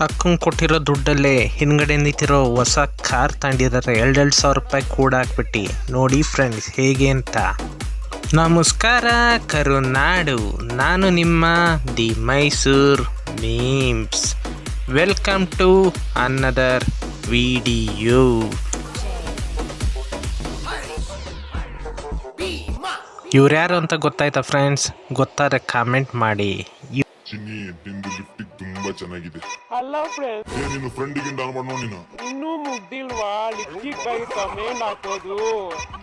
ಅಕ್ಕಂಗೆ ಕೊಟ್ಟಿರೋ ದುಡ್ಡಲ್ಲೇ ಹಿಂದ್ಗಡೆ ನಿಂತಿರೋ ಹೊಸ ಕಾರ್ ತಗೊಂಡಿದ್ದಾರೆ. 2,000 ರೂಪಾಯಿ ಕೂಡ ಹಾಕ್ಬಿಟ್ಟು ನೋಡಿ ಫ್ರೆಂಡ್ಸ್ ಹೇಗೆ ಅಂತ. ನಮಸ್ಕಾರ ಕರುನಾಡು, ನಾನು ನಿಮ್ಮ the Mysuru memes. Welcome to another video. ಇವ್ರು ಯಾರು ಅಂತ ಗೊತ್ತಾಯ್ತಾ ಫ್ರೆಂಡ್ಸ್? ಗೊತ್ತಾದ್ರೆ ಕಾಮೆಂಟ್ ಮಾಡಿ. ಚಿನ್ನಿ ನಿಂದು ಲಿಫ್ಟಿಗೆ ತುಂಬಾ ಚೆನ್ನಾಗಿದೆ. ಅಲ್ಲ ಫ್ರೆಂಡ್, ನೀನು ಫ್ರೆಂಡಿಗೆ ಡೌನ್ ಮಾಡೋ ನೀನು ಇನ್ನೂ ಮುಗ್ದಿಲ್ವಾ ಲಿಫ್ಟಿಗೆ ಕಮೆಂಟ್ ಹಾಕೋದು?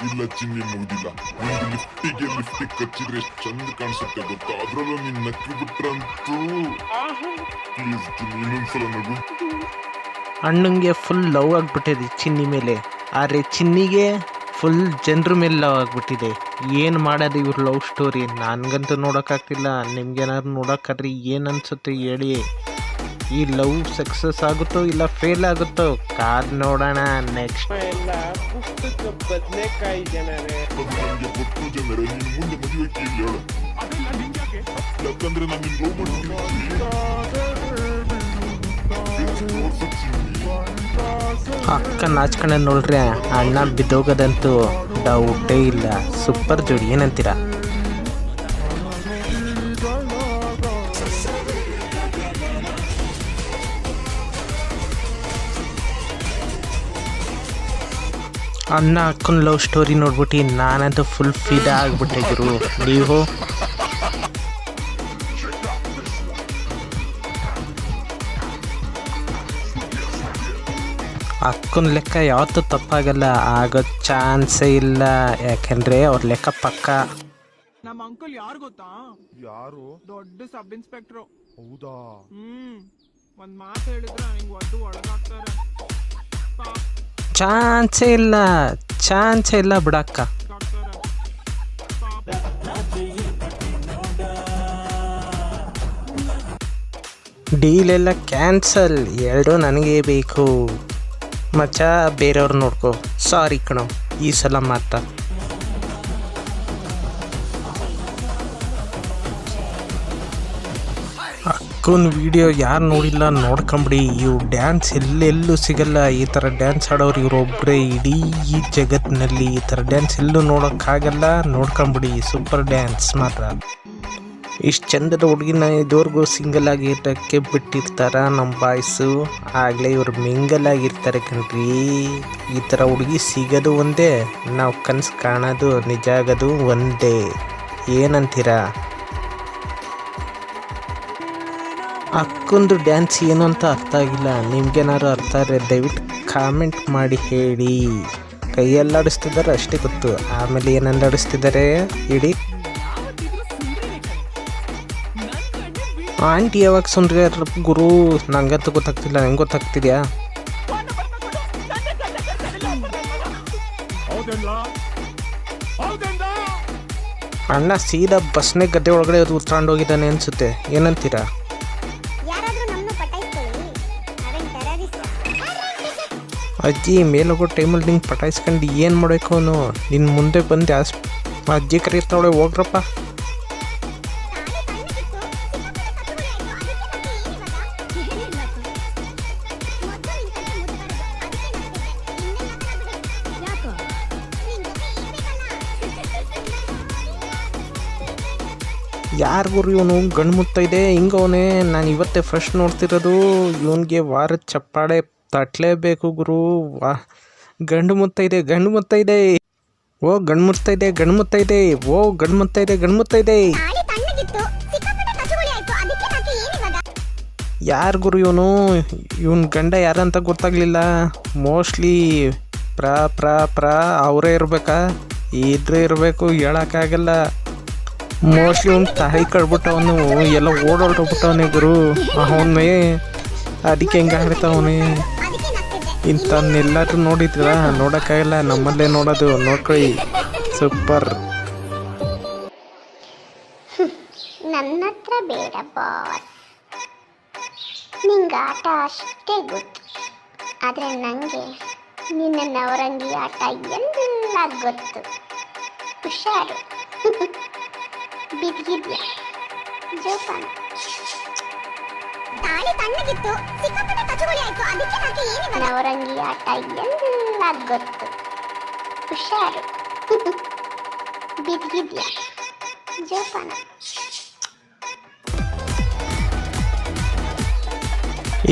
ಇಲ್ಲ ಚಿನ್ನಿ ಮುಗ್ದಿಲ್ಲ. ನಿಂದು ಲಿಫ್ಟಿಗೆ ಕಚ್ಚಿದ್ರೆ ಎಷ್ಟು ಚಂದ ಕಾಣಿಸುತ್ತೆ ಗೊತ್ತಾ? ಅದ್ರಲ್ಲೂ ನೀನ್ ನಕ್ಕಿ ಬಿಟ್ರಂತೂ. ಪ್ಲೀಸ್ ಚಿನ್ನಿ ಇನ್ನೊಂದ್ಸಲ ನಗು. ಅಣ್ಣಂಗೆ ಫುಲ್ ಲವ್ ಆಗಿಬಿಟ್ಟಿದೆ ಚಿನ್ನಿ ಮೇಲೆ, ಆದರೆ ಚಿನ್ನಿಗೆ ಫುಲ್ ಜನರ ಮೇಲೆ ಲವ್ ಆಗಿಬಿಟ್ಟಿದೆ. ಏನು ಮಾಡೋದು ಇವ್ರ ಲವ್ ಸ್ಟೋರಿ? ನನಗಂತೂ ನೋಡೋಕ್ಕಾಗ್ತಿಲ್ಲ. ನಿಮ್ಗೇನಾದ್ರು ನೋಡೋಕ್ಕಾದ್ರೆ ಏನು ಅನಿಸುತ್ತೆ ಹೇಳಿ. ಈ ಲವ್ ಸಕ್ಸಸ್ ಆಗುತ್ತೋ ಇಲ್ಲ ಫೇಲ್ ಆಗುತ್ತೋ ಕಾದ್ ನೋಡೋಣ. ನೆಕ್ಸ್ಟ್ ಎಲ್ಲ ಪುಸ್ತಕ ಬದನೆಕಾಯಿ ಜನರೇ. ನನಗೆ ಗೊತ್ತು ಜನರೇ, ನೀನು ಮುಂದೆ ಮದುವೆ ಕೇಳಿ ಹೇಳು. ಯಾಕಂದ್ರೆ ನಾನು ನಿನ್ ಲವ್ ಅಕ್ಕ ನಾಚ್ಕೊಂಡೆ ನೋಡ್ರಿ, ಅಣ್ಣ ಬಿದ್ದೋಗೋದಂತೂ ಡೌಟೇ ಇಲ್ಲ. ಸೂಪರ್ ಜೋಡಿ, ಏನಂತೀರಾ? ಅಣ್ಣ ಅಕ್ಕನ ಲವ್ ಸ್ಟೋರಿ ನೋಡ್ಬಿಟ್ಟು ನಾನಂತೂ ಫುಲ್ ಫಿದಾ ಆಗ್ಬಿಟ್ಟೆ ಗುರು. ನೀವು ಅಕ್ಕನ ಲೆಕ್ಕ ಯಾವತ್ತೂ ತಪ್ಪಾಗಲ್ಲ, ಆಗೋ ಚಾನ್ಸೇ ಇಲ್ಲ. ಯಾಕೆಂದ್ರೆ ಅವ್ರ ಲೆಕ್ಕ ಪಕ್ಕ. ನಮ್ಮ ಅಂಕಲ್ ಯಾರು ಗೊತ್ತಾ? ಯಾರು? ದೊಡ್ಡ ಸಬ್ ಇನ್ಸ್ಪೆಕ್ಟ್ರು. ಹೌದಾ? ಒಂದ್ ಮಾತು ಹೇಳಿದ್ರೆ ನನಗೆ ಒದ್ದು ಒಳಗಾಗ್ತಾರೆ. ಚಾನ್ಸೇ ಇಲ್ಲ ಬಿಡಕ್ಕ. ಡೀಲ್ ಎಲ್ಲ ಕ್ಯಾನ್ಸಲ್. 2 ನನಗೆ ಬೇಕು ಮಚ್ಚ, ಬೇರೆಯವ್ರು ನೋಡ್ಕೊ. ಸಾರಿ ಕಣೋ, ಈ ಸಲ ಮಾತಾ. ಅಕ್ಕನ ವಿಡಿಯೋ ಯಾರು ನೋಡಿಲ್ಲ ನೋಡ್ಕೊಂಬಿಡಿ. ಇವು ಡ್ಯಾನ್ಸ್ ಎಲ್ಲೆಲ್ಲೂ ಸಿಗಲ್ಲ. ಈ ಥರ ಡ್ಯಾನ್ಸ್ ಆಡೋರು ಇವರೊಬ್ಬರೇ ಇಡೀ ಈ ಜಗತ್ತಿನಲ್ಲಿ. ಈ ಥರ ಡ್ಯಾನ್ಸ್ ಎಲ್ಲೂ ನೋಡೋಕ್ಕಾಗಲ್ಲ, ನೋಡ್ಕೊಂಬಿಡಿ. ಸೂಪರ್ ಡ್ಯಾನ್ಸ್ ಮಾತ್ರ. ಇಷ್ಟು ಚಂದದ ಹುಡುಗಿನ ಇದುವರೆಗೂ ಸಿಂಗಲ್ ಆಗಿರೋಕ್ಕೆ ಬಿಟ್ಟಿರ್ತಾರ ನಮ್ಮ ಬಾಯ್ಸು. ಆಗಲೇ ಇವರು ಮಿಂಗಲ್ ಆಗಿರ್ತಾರೆ ಕಣ್ರಿ. ಈ ಥರ ಹುಡುಗಿ ಸಿಗೋದು ಒಂದೇ, ನಾವು ಕನಸು ಕಾಣೋದು ನಿಜ ಆಗೋದು ಒಂದೇ. ಏನಂತೀರಾ? ಅಕ್ಕೊಂದು ಡ್ಯಾನ್ಸ್ ಏನು ಅಂತ ಅರ್ಥ ಆಗಿಲ್ಲ. ನಿಮ್ಗೇನಾದ್ರು ಅರ್ಥ ಆದರೆ ದಯವಿಟ್ಟು ಕಾಮೆಂಟ್ ಮಾಡಿ ಹೇಳಿ. ಕೈಯಲ್ಲಾಡಿಸ್ತಿದ್ದಾರೆ ಅಷ್ಟೇ ಗೊತ್ತು, ಆಮೇಲೆ ಏನಂದಾಡಿಸ್ತಿದ್ದಾರೆ ಇಡೀ. ಆಂಟಿ ಯಾವಾಗ ಸುಂದ್ರಿ ಗುರು? ನಂಗಂತೂ ಗೊತ್ತಾಗ್ತಿಲ್ಲ. ನಂಗೆ ಗೊತ್ತಾಗ್ತಿದ್ಯಾ? ಅಣ್ಣ ಸೀದಾ ಬಸ್ನೇ ಗದ್ದೆ ಒಳಗಡೆ ಉತ್ಕೊಂಡು ಹೋಗಿದ್ದಾನೆ ಅನ್ಸುತ್ತೆ. ಏನಂತೀರಾ? ಅಜ್ಜಿ ಮೇಲೋಗೋ ಟೈಮಲ್ಲಿ ನಿಂಗೆ ಪಟಾಯಿಸ್ಕೊಂಡು ಏನು ಮಾಡಬೇಕು? ಅವನು ನಿನ್ನ ಮುಂದೆ ಬಂದು ಅಜ್ಜಿ ಕರೀತಾವಳೆ, ಹೋಗ್ರಪ್ಪ. ಯಾರಿಗೂ ಇವನು ಗಂಡು ಮುತ್ತೈದೆ ಹಿಂಗವನೇ. ನಾನು ಇವತ್ತೇ ಫಸ್ಟ್ ನೋಡ್ತಿರೋದು. ಇವನಿಗೆ ವಾರದ ಚಪ್ಪಾಳೆ ತಟ್ಟಲೇಬೇಕು ಗುರು. ಗಂಡು ಮುತ್ತೈದೆ. ಓ ಗಂಡು ಮುತ್ತೈದೆ. ಓ ಗಂಡು ಮುತ್ತೈದೆ. ಯಾರು ಗುರು ಇವನು? ಇವನ್ ಗಂಡ ಯಾರಂತ ಗೊತ್ತಾಗ್ಲಿಲ್ಲ. ಮೋಸ್ಟ್ಲಿ ಪ್ರ ಅವರೇ ಇರ್ಬೇಕಾ? ಇದ್ರೆ ಇರಬೇಕು, ಹೇಳೋಕ್ಕಾಗಲ್ಲ. ಮೋಸ್ಟ್ಲಿ ಅವ್ನು ತಾಯಿ ಕಳ್ಬಿಟ್ಟವನು, ಎಲ್ಲ ಓಡೋಗ್ಬಿಟ್ಟವನೇ ಗುರು. ಅವನೇ ಅದಕ್ಕೆ ಹೆಂಗೆ ಆಗ್ತಾವನೇ. ಇಂಥನ್ನೆಲ್ಲರೂ ನೋಡಿದ್ರ? ನೋಡೋಕ್ಕಾಗಲ್ಲ, ನಮ್ಮಲ್ಲೇ ನೋಡೋದು. ನೋಡ್ಕೊಳ್ಳಿ, ಸೂಪರ್. ನನ್ನ ಹತ್ರ ಬೇಡ ಬಾಸ್, ನಿಂಗೆ ಆಟ ಅಷ್ಟೇ ಗೊತ್ತು. ಆದರೆ ನನಗೆ ನಿನ್ನ ನವರಂಗಿ ಆಟ ಎಲ್ಲ ಗೊತ್ತು. ಹುಷಾರು. ಬಿದ್ದಿದ್ಯಾ ಜೋಪಾನ. ತಾಳಿ ತಣ್ಣಗಿತ್ತು, ಸಿಕ್ಕಾಪಟ್ಟೆ ಕಚಗುಳಿ ಆಯ್ತು, ಅದಕ್ಕೆ ನಾಕೆ ಏನಿಲ್ಲ. ನವರಂಗಿ ಆಟ ಎಲ್ಲ ಗೊತ್ತು, ಹುಷಾರು. ಬಿದ್ದಿದ್ಯಾ ಜೋಪಾನ.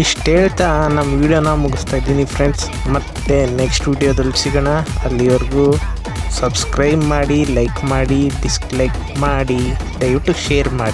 ಇಷ್ಟು ಹೇಳ್ತಾ ನಮ್ಮ ವಿಡಿಯೋನ ಮುಗಿಸ್ತಾ ಇದ್ದೀನಿ ಫ್ರೆಂಡ್ಸ್. ಮತ್ತೆ ನೆಕ್ಸ್ಟ್ ವಿಡಿಯೋದಲ್ಲಿ ಸಿಗೋಣ. ಅಲ್ಲಿವರೆಗೂ ಸಬ್ಸ್ಕ್ರೈಬ್ ಮಾಡಿ, ಲೈಕ್ ಮಾಡಿ, ಡಿಸ್ಲೈಕ್ ಮಾಡಿ, ದಯವಿಟ್ಟು ಶೇರ್ ಮಾಡಿ.